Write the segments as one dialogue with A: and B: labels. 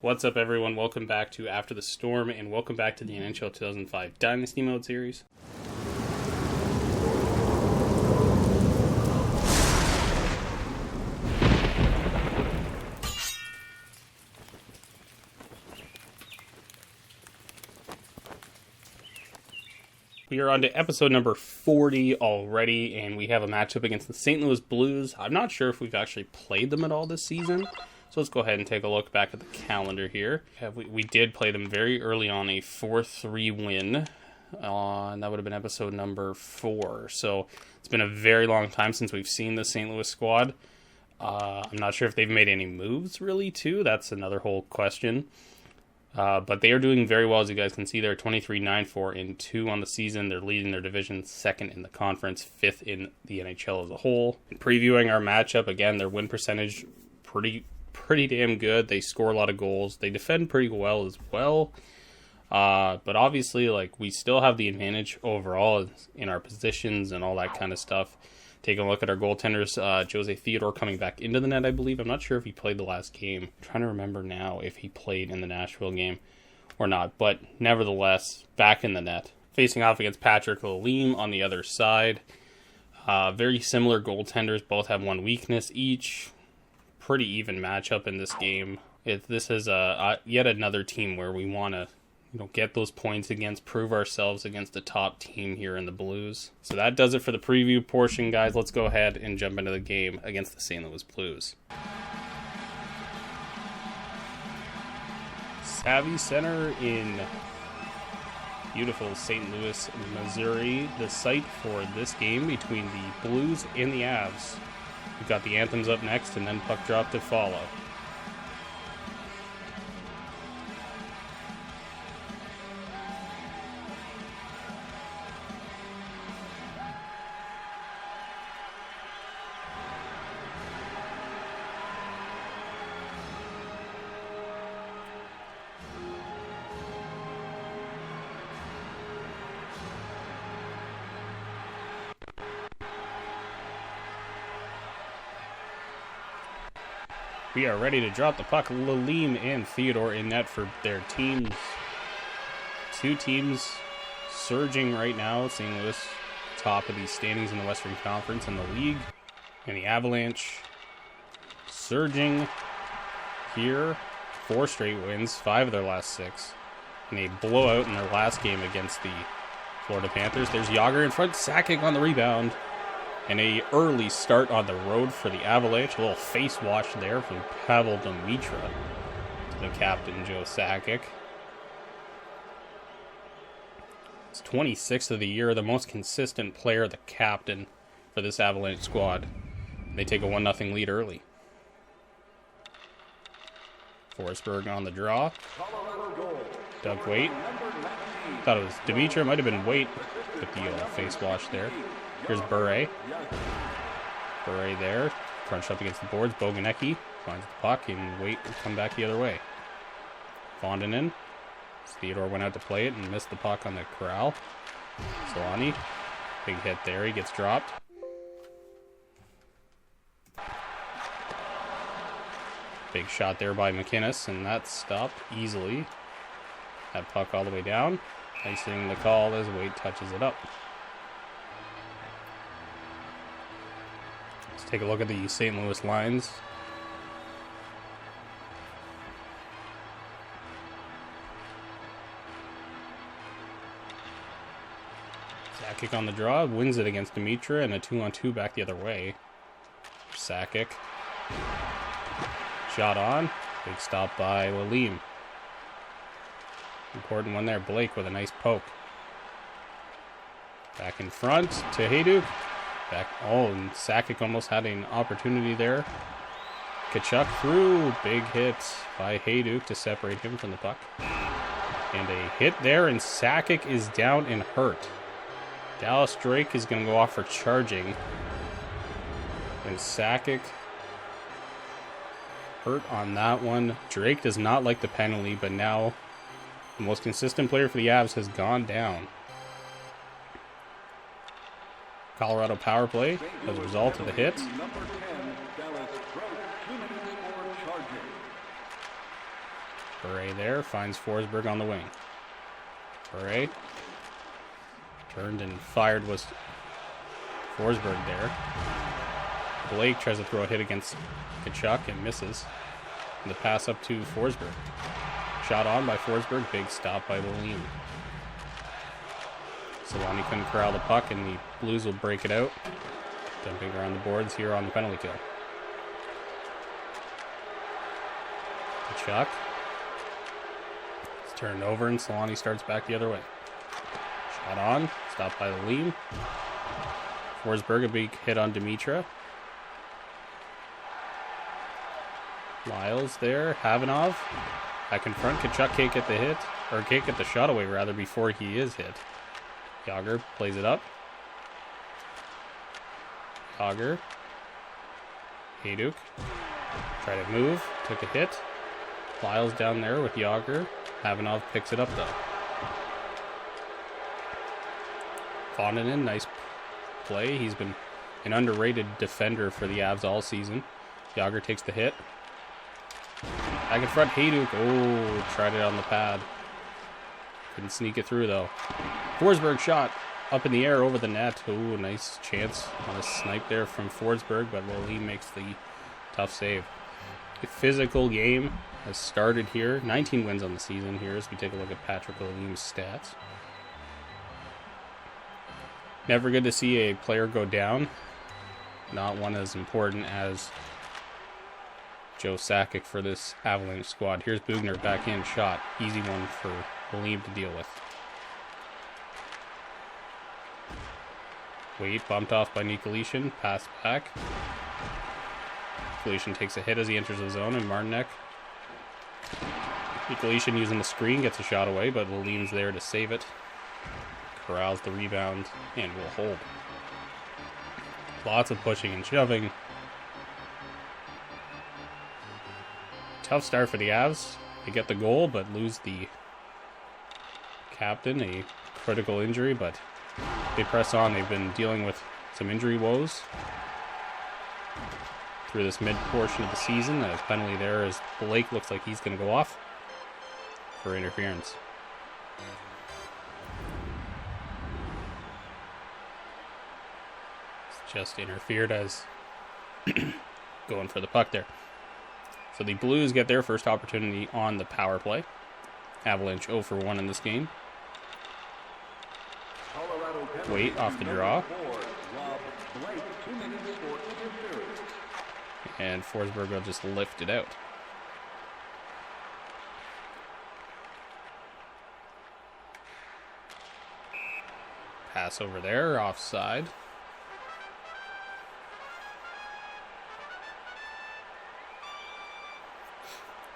A: What's up, everyone? Welcome back to After the Storm, and welcome back to the NHL 2005 Dynasty Mode series. We are on to episode number 40 already, and we have a matchup against the St. Louis Blues. I'm not sure if we've actually played them at all this season. So let's go ahead and take a look back at the calendar here. We did play them very early on, a 4-3 win. And that would have been episode number 4. So it's been a very long time since we've seen the St. Louis squad. I'm not sure if they've made any moves, really, too. That's another whole question. But they are doing very well, as you guys can see. They're 23-9-4-2 on the season. They're leading their division, 2nd in the conference, 5th in the NHL as a whole. Previewing our matchup, again, their win percentage pretty damn good. They score a lot of goals. They defend pretty well as well. But obviously, we still have the advantage overall in our positions and all that kind of stuff. Taking a look at our goaltenders, Jose Theodore coming back into the net, I believe. I'm not sure if he played the last game. I'm trying to remember now if he played in the Nashville game or not. But nevertheless, back in the net. Facing off against Patrick Lalime on the other side. Very similar goaltenders. Both have one weakness each. Pretty even matchup in this game. This is yet another team where we want to get those points against, prove ourselves against the top team here in the Blues. So that does it for the preview portion, guys. Let's go ahead and jump into the game against the St. Louis Blues. Savvy Center in beautiful St. Louis, Missouri. The site for this game between the Blues and the Avs. We've got the anthems up next, and then puck drop to follow. We are ready to drop the puck. Lalime and Theodore in net for their teams. Two teams surging right now. St. Louis, top of these standings in the Western Conference in the league. And the Avalanche surging here. 4 straight wins, 5 of their last 6. And a blowout in their last game against the Florida Panthers. There's Yager in front, Sakic on the rebound. And a early start on the road for the Avalanche. A little face wash there from Pavel Demitra to the captain, Joe Sakic. It's 26th of the year, the most consistent player, the captain for this Avalanche squad. They take a 1-0 lead early. Forsberg on the draw. Doug Waite. Thought it was Demitra, might have been Waite with the face wash there. Here's Bure. Bure there. Crunched up against the boards. Boganecki finds the puck, and Waite will come back the other way. Vondinen. Theodore went out to play it and missed the puck on the corral. Solani. Big hit there. He gets dropped. Big shot there by McInnes, and that's stopped easily. That puck all the way down. Icing the call as Waite touches it up. Take a look at the St. Louis lines. Sakic on the draw, wins it against Demitra, and a 2-on-2 back the other way. Sakic. Shot on. Big stop by Lalime. Important one there. Blake with a nice poke. Back in front to Hayduk. And Sakic almost had an opportunity there. Tkachuk through. Big hit by Hayduk to separate him from the puck. And a hit there, and Sakic is down and hurt. Dallas Drake is going to go off for charging. And Sakic hurt on that one. Drake does not like the penalty, but now the most consistent player for the Avs has gone down. Colorado power play as a result of the hit. Bure there, finds Forsberg on the wing. Bure turned and fired, was Forsberg there. Blake tries to throw a hit against Tkachuk and misses. And the pass up to Forsberg. Shot on by Forsberg, big stop by William. Solani couldn't corral the puck, and the Blues will break it out. Dumping around the boards here on the penalty kill. Tkachuk. It's turned over, and Solani starts back the other way. Shot on, stopped by William. Forsberg, a big hit on Dimitra. Lyles there, Havanov. Back in front, Tkachuk can't get the hit, or can't get the shot away rather before he is hit. Yager plays it up. Yager. Hayduk. Tried to move, took a hit. Lyles down there with Yager. Havanov picks it up though. Voninen, nice play. He's been an underrated defender for the Avs all season. Yager takes the hit. Back in front, Hayduk. Oh, tried it on the pad. Couldn't sneak it through, though. Forsberg shot up in the air over the net. Oh, nice chance on a snipe there from Forsberg, but Willie makes the tough save. A physical game has started here. 19 wins on the season here as we take a look at Patrick Williams' stats. Never good to see a player go down. Not one as important as Joe Sakic for this Avalanche squad. Here's Bugner back in, shot. Easy one for William to deal with. Wait, bumped off by Nikolitin. Pass back. Nikolitin takes a hit as he enters the zone, and Martinek. Nikolitin using the screen gets a shot away, but William's there to save it. Corrals the rebound and will hold. Lots of pushing and shoving. Tough start for the Avs. They get the goal, but lose the captain, a critical injury, but they press on. They've been dealing with some injury woes through this mid-portion of the season. A penalty there as Blake looks like he's going to go off for interference. It's just interfered as going for the puck there. So the Blues get their first opportunity on the power play. Avalanche 0 for 1 in this game. Wait off the draw. And Forsberg will just lift it out. Pass over there, offside.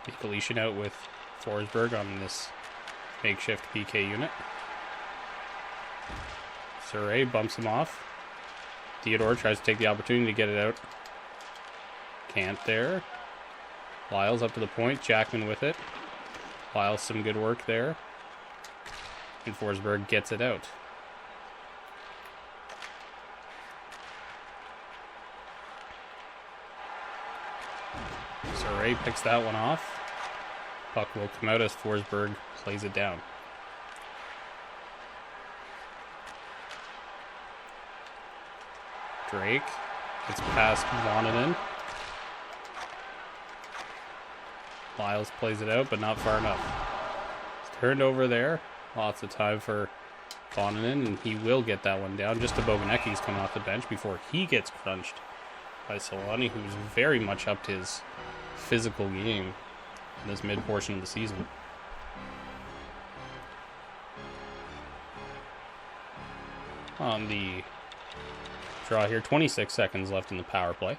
A: Nikolitin out with Forsberg on this makeshift PK unit. Surrey bumps him off. Theodore tries to take the opportunity to get it out. Can't there. Lyles up to the point. Jackman with it. Lyles some good work there. And Forsberg gets it out. Surrey picks that one off. Puck will come out as Forsberg plays it down. Drake gets past Voninen. Lyles plays it out, but not far enough. It's turned over there. Lots of time for Voninen, and he will get that one down. Just to Boganecki's coming off the bench before he gets crunched by Solani, who's very much upped his physical game in this mid-portion of the season. On the draw here, 26 seconds left in the power play.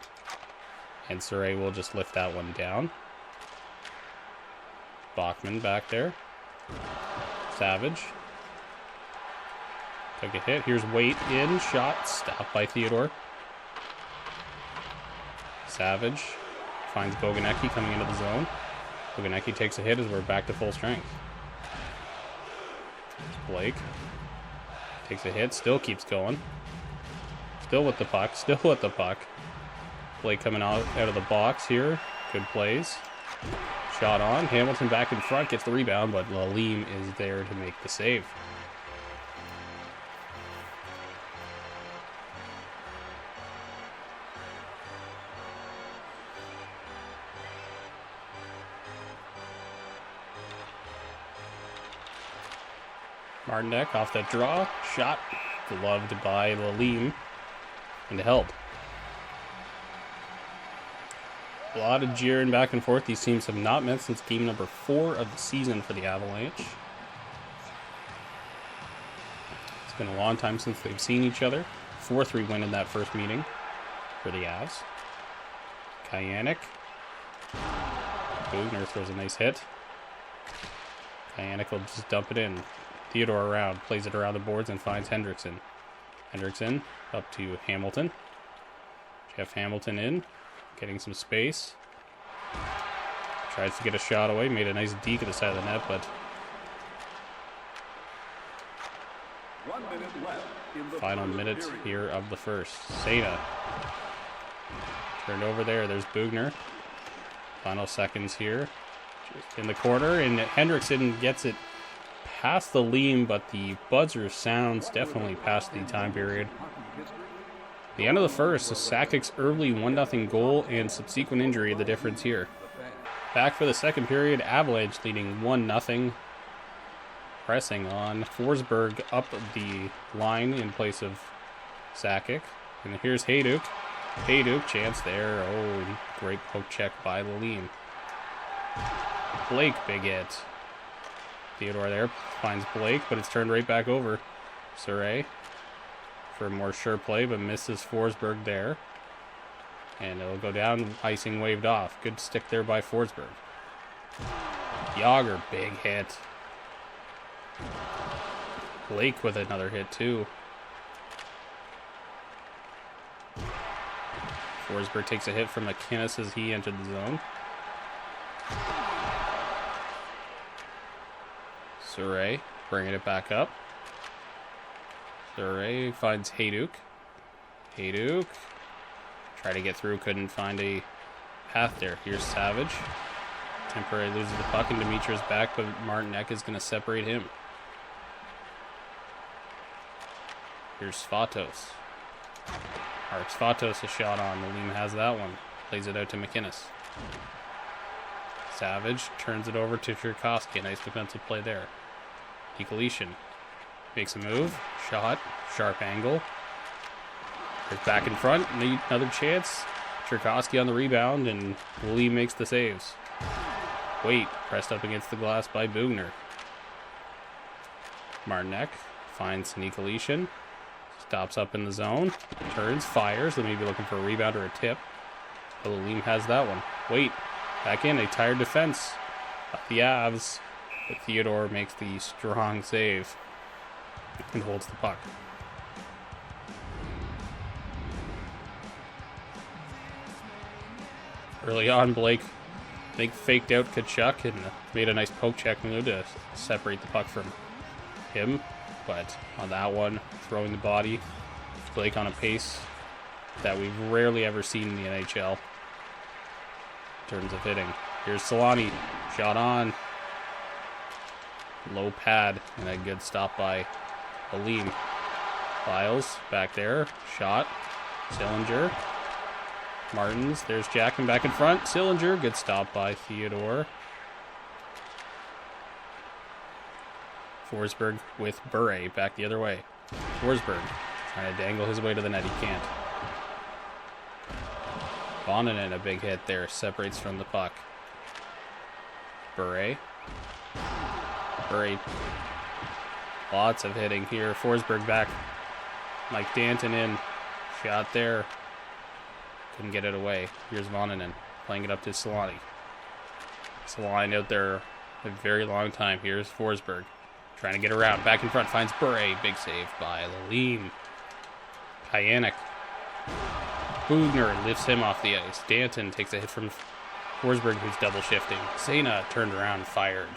A: And Surrey will just lift that one down. Bachman back there. Savage. Took a hit. Here's Waite in. Shot. Stopped by Theodore. Savage finds Boganecki coming into the zone. Boganecki takes a hit as we're back to full strength. Blake takes a hit. Still keeps going. Still with the puck. Still with the puck. Blake coming out of the box here. Good plays. Shot on. Hamilton back in front, gets the rebound, but Lalim is there to make the save. Martinek off that draw. Shot gloved by Lalim and held. A lot of jeering back and forth. These teams have not met since game number 4 of the season for the Avalanche. It's been a long time since they've seen each other. 4-3 win in that first meeting for the Avs. Kayanik. Bugner throws a nice hit. Kayanik will just dump it in. Theodore around, plays it around the boards and finds Hendrickson. Hendrickson up to Hamilton. Jeff Hamilton in, getting some space. Tries to get a shot away, made a nice deke at the side of the net, but
B: 1 minute left in the
A: final minute here of the first. Sena turned over there. There's Bugner. Final seconds here. Just in the corner, and Hendrickson gets it past the Leam, but the buzzer sounds definitely past the time period. The end of the first, so Sakic's early 1-0 goal and subsequent injury, the difference here. Back for the second period, Avalanche leading 1-0. Pressing on. Forsberg up the line in place of Sakic. And here's Hayduk. Hayduk, chance there. Oh, great poke check by Lalim. Blake, big hit. Theodore there finds Blake, but it's turned right back over. Surrey for a more sure play, but misses Forsberg there. And it'll go down, icing waved off. Good stick there by Forsberg. Yager, big hit. Blake with another hit too. Forsberg takes a hit from McInnes as he entered the zone. Surrey bringing it back up. Surrey finds Hayduk. Hayduk tried to get through, couldn't find a path there. Here's Savage. Temporarily loses the puck, and Dimitri's back, but Martinek is going to separate him. Here's Svatos. Marks Svatos a shot on. Lalim has that one. Plays it out to McInnes. Savage turns it over to Tchaikovsky. Nice defensive play there. Nikolishин makes a move. Shot. Sharp angle. There's back in front. Another chance. Tchaikovsky on the rebound, and Lalim makes the saves. Wait. Pressed up against the glass by Bugner. Martinek finds Nikolishин. Stops up in the zone. Turns. Fires. They may be looking for a rebound or a tip. But Lalim has that one. Wait. Back in, a tired defense of the Avs, but Theodore makes the strong save and holds the puck. Early on, Blake, I think, faked out Tkachuk and made a nice poke check move to separate the puck from him, but on that one, throwing the body, Blake on a pace that we've rarely ever seen in the NHL. In terms of hitting. Here's Solani. Shot on. Low pad. And a good stop by Lalim. Lyles back there. Shot. Sillinger. Martins. There's Jackman back in front. Sillinger. Good stop by Theodore. Forsberg with Bure back the other way. Forsberg trying to dangle his way to the net. He can't. Bonanen, a big hit there, separates from the puck. Bure. Lots of hitting here. Forsberg back. Mike Danton in. Shot there. Couldn't get it away. Here's Bonanen playing it up to Solani. Solani out there a very long time. Here's Forsberg trying to get around. Back in front, finds Bure. Big save by Lalim. Kayanik. Bugner lifts him off the ice. Danton takes a hit from Forsberg, who's double shifting. Sena turned around, fired.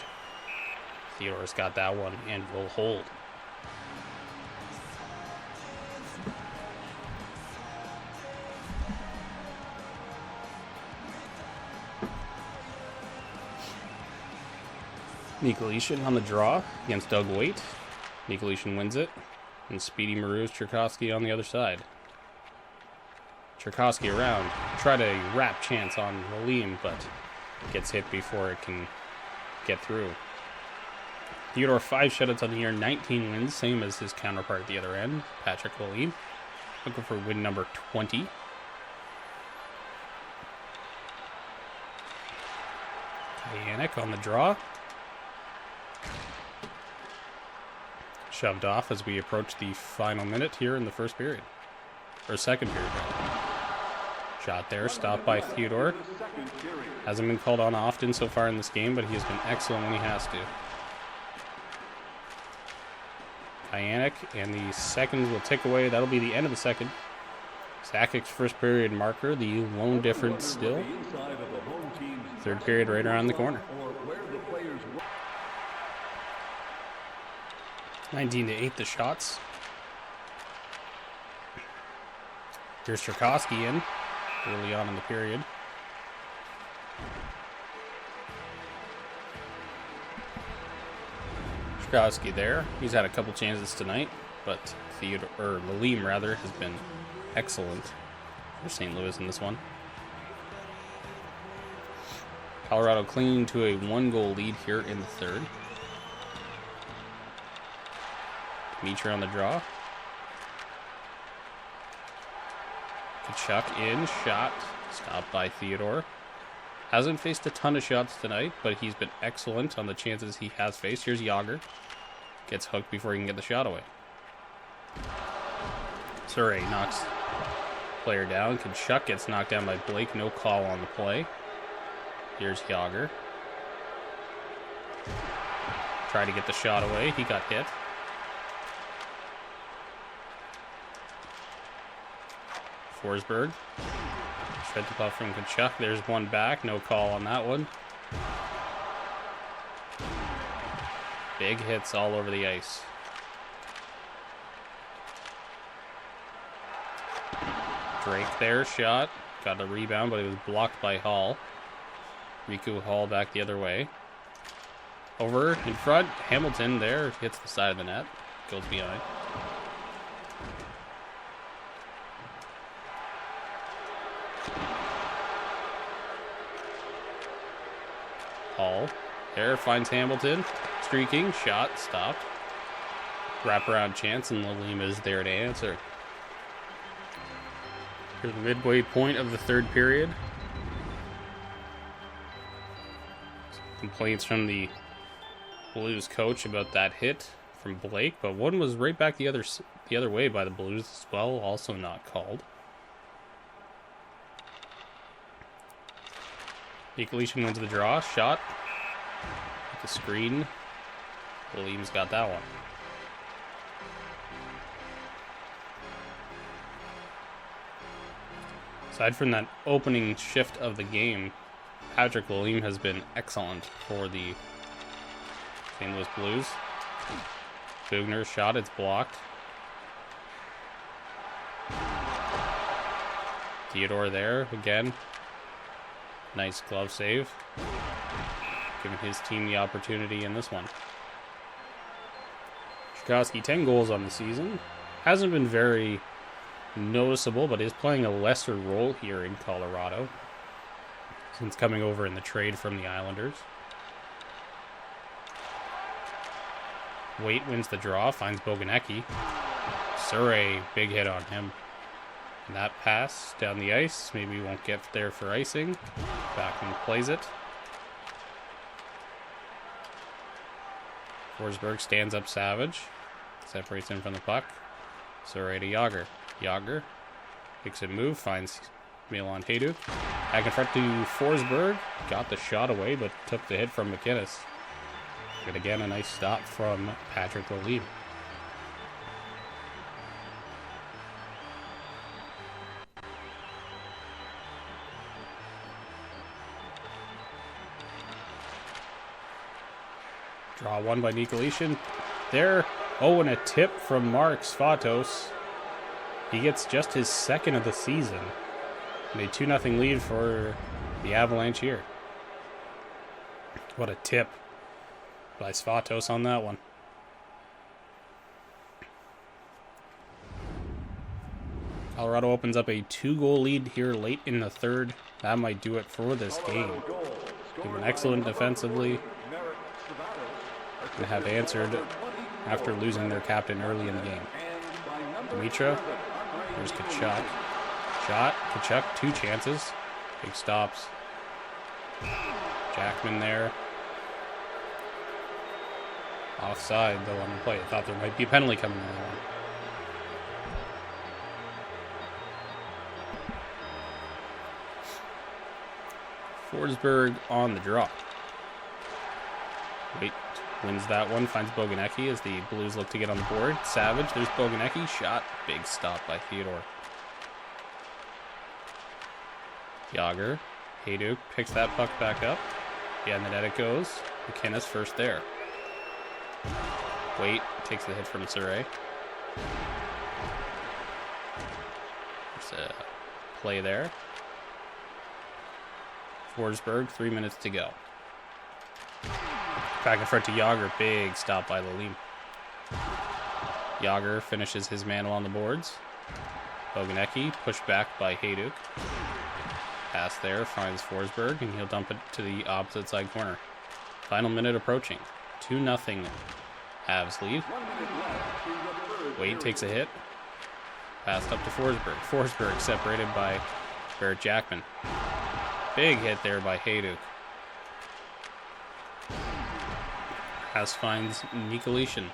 A: Theodore's got that one and will hold. Nikolitin on the draw against Doug Waite. Nikolitin wins it. And Speedy Maroos Cherkowski on the other side. Cherkowski around. Try to wrap chance on Lalim, but gets hit before it can get through. Theodore 5 shutouts on the year, 19 wins, same as his counterpart at the other end, Patrick Lalim. Looking for win number 20. Yannick on the draw. Shoved off as we approach the final minute here in the first period. Or second period, rather. Shot there, stopped by Theodore. Hasn't been called on often so far in this game, but he has been excellent when he has to. Yannick, and the seconds will tick away. That'll be the end of the second. Sakic's first period marker, the lone difference still. Third period right around the corner. 19-8 the shots. Here's Cherkowski in early on in the period. Cherkowski there. He's had a couple chances tonight, but Lalim rather has been excellent for St. Louis in this one. Colorado clinging to a 1-goal lead here in the third. Dmitry on the draw. Kachuk in, shot, stopped by Theodore. Hasn't faced a ton of shots tonight, but he's been excellent on the chances he has faced. Here's Yager. Gets hooked before he can get the shot away. Surrey knocks player down. Kachuk gets knocked down by Blake. No call on the play. Here's Yager. Tried to get the shot away. He got hit. Forsberg. Shred the puck from Kachuk. There's one back. No call on that one. Big hits all over the ice. Drake there, shot. Got a rebound, but it was blocked by Hall. Riku Hall back the other way. Over in front. Hamilton there. Hits the side of the net. Goes behind. Hall there finds Hamilton. Streaking. Shot. Stopped. Wraparound chance, and Lalim is there to answer. Here's the midway point of the third period. Complaints from the Blues coach about that hit from Blake, but one was right back the other way by the Blues as well, also not called. Nikolitin wins the draw, shot. With the screen. Williams got that one. Aside from that opening shift of the game, Patrick Lalim has been excellent for the St. Louis Blues. Bugner's shot, it's blocked. Theodore there again. Nice glove save. Giving his team the opportunity in this one. Cherkowski, 10 goals on the season. Hasn't been very noticeable, but is playing a lesser role here in Colorado since coming over in the trade from the Islanders. Waite wins the draw, finds Boganecki. Surrey, big hit on him. And that pass down the ice, maybe won't get there for icing. Backman plays it. Forsberg stands up Savage. Separates him from the puck. Surrey to Yager. Yager makes a move, finds Milan Hayduk. Back in front to Forsberg. Got the shot away, but took the hit from McInnes. And again, a nice stop from Patrick Lalim. Draw one by Nikolitin. There. Oh, and a tip from Mark Svatos. He gets just his second of the season. And a 2-0 lead for the Avalanche here. What a tip. by Svatos on that one. Colorado opens up a 2-goal lead here late in the third. That might do it for this game. They've been excellent defensively and have answered after losing their captain early in the game. Dimitra, there's Tkachuk. Shot, Tkachuk, 2 chances. Big stops. Jackman there. Offside, though, on the play. I thought there might be a penalty coming in that one. Forsberg on the draw. Wait, wins that one, finds Boganecki as the Blues look to get on the board. Savage, there's Boganecki, shot, big stop by Theodore. Yager, Hayduk picks that puck back up. Yeah, and the net it goes. McKinnis first there. Wait, takes the hit from Saray. There's a play there. Forsberg, 3 minutes to go. Back in front to Yager, big stop by Lalim. Yager finishes his mantle on the boards. Boganecki pushed back by Hayduk. Pass there, finds Forsberg, and he'll dump it to the opposite side corner. Final minute approaching. 2-0 Habs lead. Wade takes a hit. Passed up to Forsberg. Forsberg separated by Barrett Jackman. Big hit there by Hayduk. Pass finds Nikolitin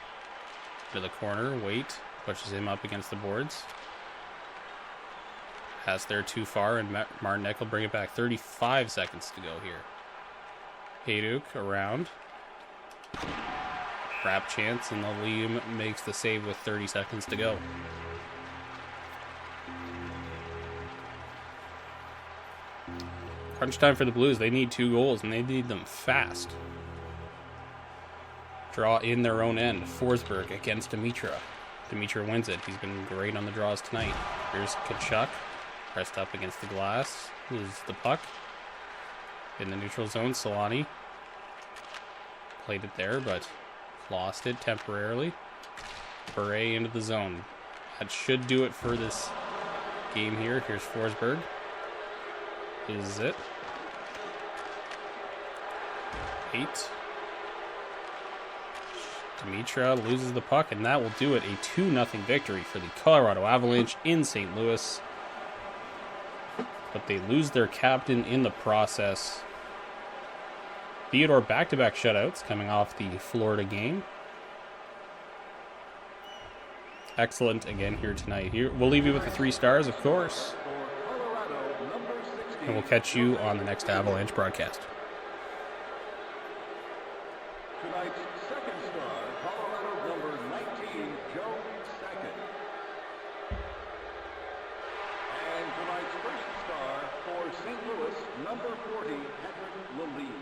A: to the corner. Wait, pushes him up against the boards. Pass there too far, and Martinek will bring it back. 35 seconds to go here. Hayduk around. Wrap chance, and Liam makes the save with 30 seconds to go. Crunch time for the Blues. They need 2 goals, and they need them fast. Draw in their own end. Forsberg against Dimitra. Dimitra wins it. He's been great on the draws tonight. Here's Tkachuk. Pressed up against the glass. Loses the puck. In the neutral zone, Solani played it there, but lost it temporarily. Bure into the zone. That should do it for this game here. Here's Forsberg. Loses it. 8. Dimitra loses the puck, and that will do it. A 2-0 victory for the Colorado Avalanche in St. Louis. But they lose their captain in the process. Theodore back-to-back shutouts coming off the Florida game. Excellent again here tonight. Here we'll leave you with the 3 stars, of course. And we'll catch you on the next Avalanche broadcast.
B: Tonight's second star, Colorado number 19, Joe Sakic. And tonight's first star for St. Louis, number 40, Patrick Lalime.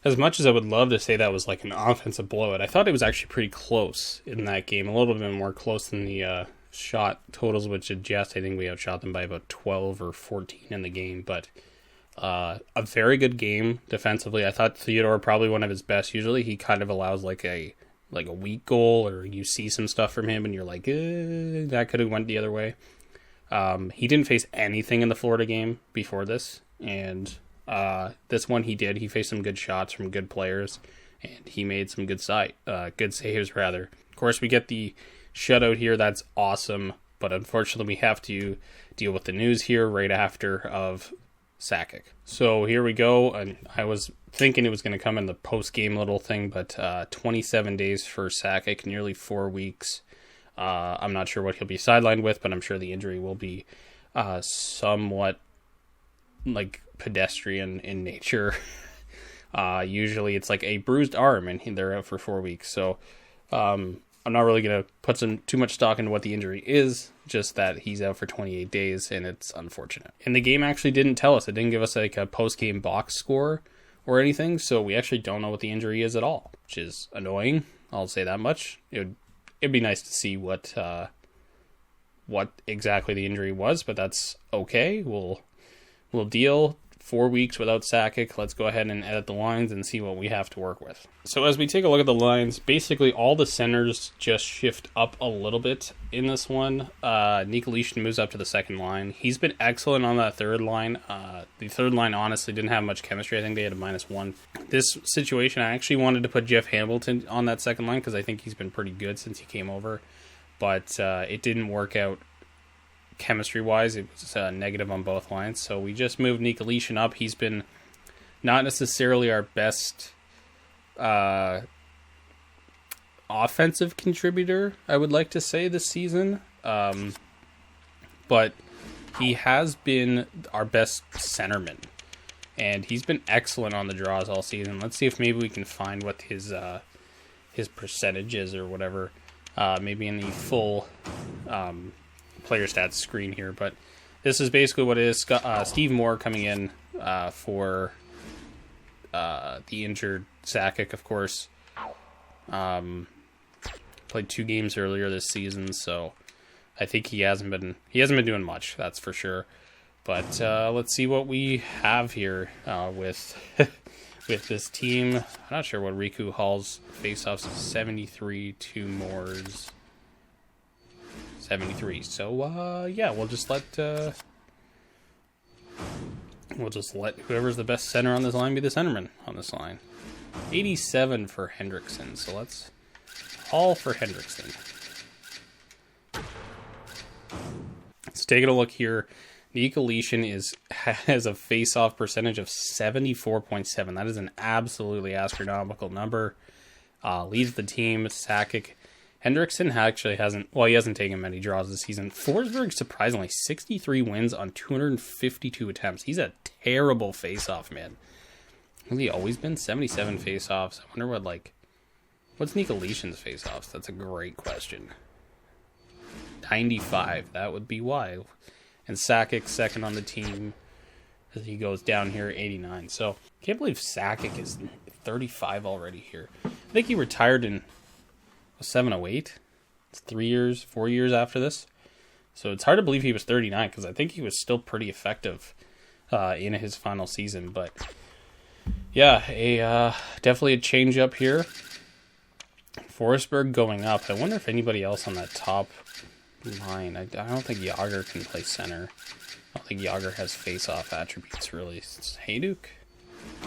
A: As much as I would love to say that was like an offensive blowout, I thought it was actually pretty close in that game. A little bit more close than the shot totals would suggest. I think we outshot them by about 12 or 14 in the game. But a very good game defensively. I thought Theodore probably one of his best. Usually he kind of allows like a weak goal, or you see some stuff from him and you're like, that could have went the other way. He didn't face anything in the Florida game before this, and this one he did. He faced some good shots from good players, and he made some good saves rather. Of course, we get the shutout here. That's awesome, but unfortunately we have to deal with the news here right after of Sakic. So here we go, and I was thinking it was going to come in the post-game little thing, but 27 days for Sakic, nearly 4 weeks. I'm not sure what he'll be sidelined with, but I'm sure the injury will be somewhat like pedestrian in nature. Usually it's like a bruised arm, and they're out for 4 weeks. So I'm not really going to put too much stock into what the injury is, just that he's out for 28 days, and it's unfortunate. And the game actually didn't tell us. It didn't give us like a post-game box score or anything, so we actually don't know what the injury is at all, which is annoying. I'll say that much. it'd be nice to see what exactly the injury was, but that's okay. We'll deal. 4 weeks without Sakic. Let's go ahead and edit the lines and see what we have to work with. So as we take a look at the lines, basically all the centers just shift up a little bit in this one. Nikolic moves up to the second line. He's been excellent on that third line. The third line honestly didn't have much chemistry. I think they had a -1. This situation, I actually wanted to put Jeff Hamilton on that second line because I think he's been pretty good since he came over. But it didn't work out chemistry-wise. It was negative on both lines. So we just moved Nikolic up. He's been not necessarily our best offensive contributor, I would like to say, this season. But he has been our best centerman. And he's been excellent on the draws all season. Let's see if maybe we can find what his percentage is or whatever. Maybe in the full player stats screen here, but this is basically what it is. Steve Moore coming in for the injured Sakic, of course. Played 2 games earlier this season, so I think he hasn't been doing much, that's for sure. But let's see what we have here with with this team. I'm not sure what Riku Hall's faceoffs is. 73, 2 Moore's 73. So yeah, we'll just let whoever's the best center on this line be the centerman on this line. 87 for Hendrickson. So let's all for Hendrickson. So taking a look here, Nikolic has a face-off percentage of 74.7. That is an absolutely astronomical number. Leads the team. Sakic. Hendrickson actually hasn't taken many draws this season. Forsberg, surprisingly, 63 wins on 252 attempts. He's a terrible face-off, man. Has he always been? 77 face-offs. I wonder what's Nikolic's face-offs? That's a great question. 95. That would be why. And Sakic second on the team as he goes down here, 89. So, can't believe Sakic is 35 already here. I think he retired in 07-08. It's 4 years after this. So it's hard to believe he was 39 because I think he was still pretty effective in his final season. But yeah, definitely a change up here. Forsberg going up. I wonder if anybody else on that top line. I don't think Yager can play center. I don't think Yager has face-off attributes really. It's Hayduk,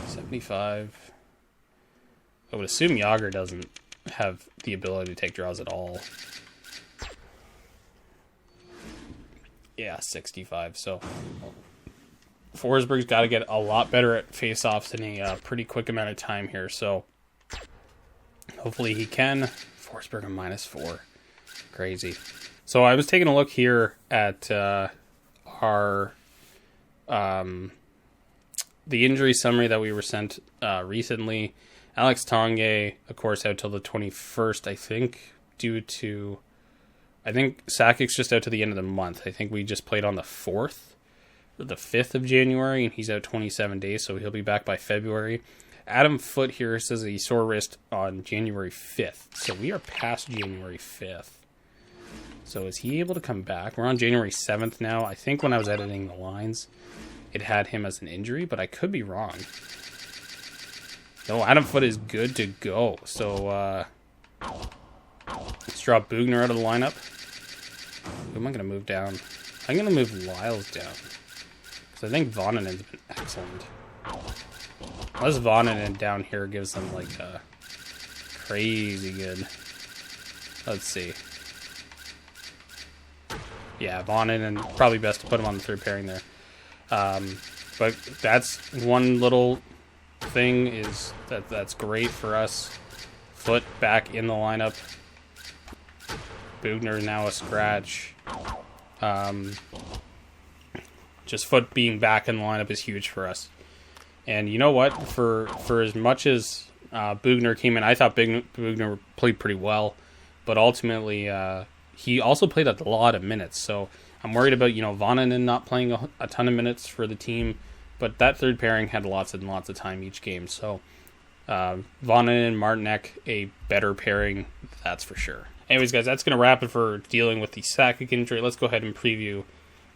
A: 75. I would assume Yager doesn't have the ability to take draws at all. Yeah, 65. So Forsberg's got to get a lot better at face-offs in a pretty quick amount of time here. So hopefully he can. Forsberg a -4. Crazy. So I was taking a look here at our the injury summary that we were sent recently. Alex Tanguay, of course, out till the 21st, I think, I think Sakic's just out to the end of the month. I think we just played on the 4th, or the 5th of January, and he's out 27 days, so he'll be back by February. Adam Foote here says that he sore wrist on January 5th, so we are past January 5th. So is he able to come back? We're on January 7th now. I think when I was editing the lines, it had him as an injury, but I could be wrong. No, Adam Foote is good to go. So, let's drop Bugner out of the lineup. Who am I going to move down? I'm going to move Lyles down. Because I think Vonninen's been excellent. Unless Vonninen down here gives them, a crazy good... Let's see. Yeah, Vonninen, probably best to put him on the third pairing there. But that's one little... thing is that's great for us. Foote back in the lineup. Bugner now a scratch. Just Foote being back in the lineup is huge for us. And you know what? For as much as Bugner came in, I thought Bugner played pretty well, but ultimately he also played a lot of minutes. So I'm worried about Voninen not playing a ton of minutes for the team. But that third pairing had lots and lots of time each game. So Voninen and Martinek, a better pairing, that's for sure. Anyways, guys, that's going to wrap it for dealing with the Sakic injury. Let's go ahead and preview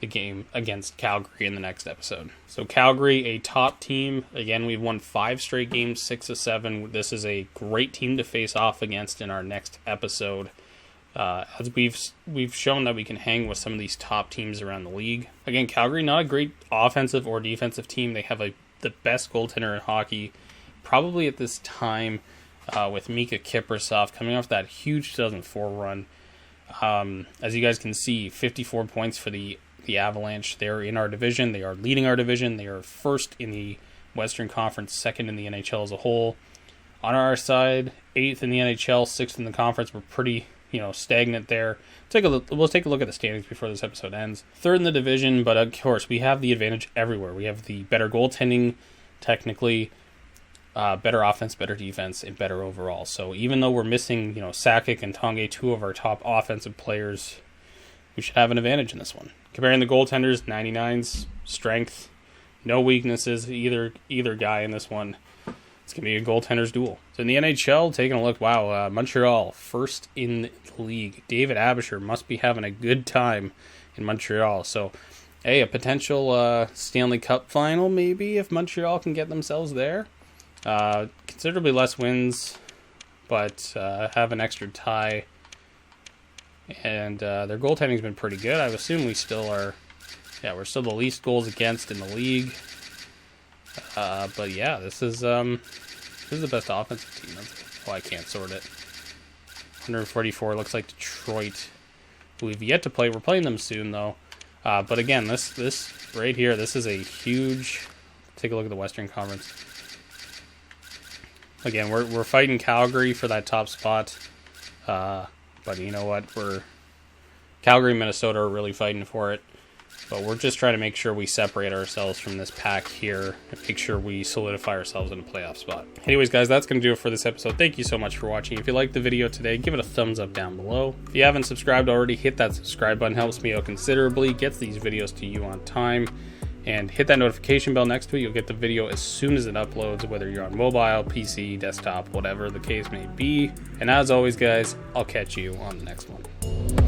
A: the game against Calgary in the next episode. So Calgary, a top team. Again, we've won 5 straight games, 6 of 7. This is a great team to face off against in our next episode. As we've shown that we can hang with some of these top teams around the league. Again, Calgary, not a great offensive or defensive team. They have the best goaltender in hockey, probably at this time, with Mika Kiprasov coming off that huge 2004 run. As you guys can see, 54 points for the Avalanche. They're in our division. They are leading our division. They are first in the Western Conference, second in the NHL as a whole. On our side, 8th in the NHL, 6th in the conference. We're pretty, stagnant there. We'll take a look at the standings before this episode ends. 3rd in the division, but of course, we have the advantage everywhere. We have the better goaltending, technically, better offense, better defense, and better overall. So even though we're missing, Sakic and Tanguay, 2 of our top offensive players, we should have an advantage in this one. Comparing the goaltenders, 99s, strength, no weaknesses, either guy in this one. It's going to be a goaltender's duel. So in the NHL, taking a look, wow, Montreal, first in the league. David Abisher must be having a good time in Montreal. So, hey, a potential Stanley Cup final maybe if Montreal can get themselves there. Considerably less wins, but have an extra tie. And their goaltending's been pretty good. I assume we still are. Yeah, we're still the least goals against in the league. But yeah, this is the best offensive team. I can't sort it. 144 looks like Detroit, who we've yet to play. We're playing them soon though. But again, this right here, this is a huge. Take a look at the Western Conference. Again, we're fighting Calgary for that top spot. But you know what? Calgary and Minnesota are really fighting for it. But we're just trying to make sure we separate ourselves from this pack here and make sure we solidify ourselves in a playoff spot. Anyways, guys, that's going to do it for this episode. Thank you so much for watching. If you liked the video today, give it a thumbs up down below. If you haven't subscribed already, hit that subscribe button. Helps me out considerably. Gets these videos to you on time. And hit that notification bell next to it. You'll get the video as soon as it uploads, whether you're on mobile, PC, desktop, whatever the case may be. And as always, guys, I'll catch you on the next one.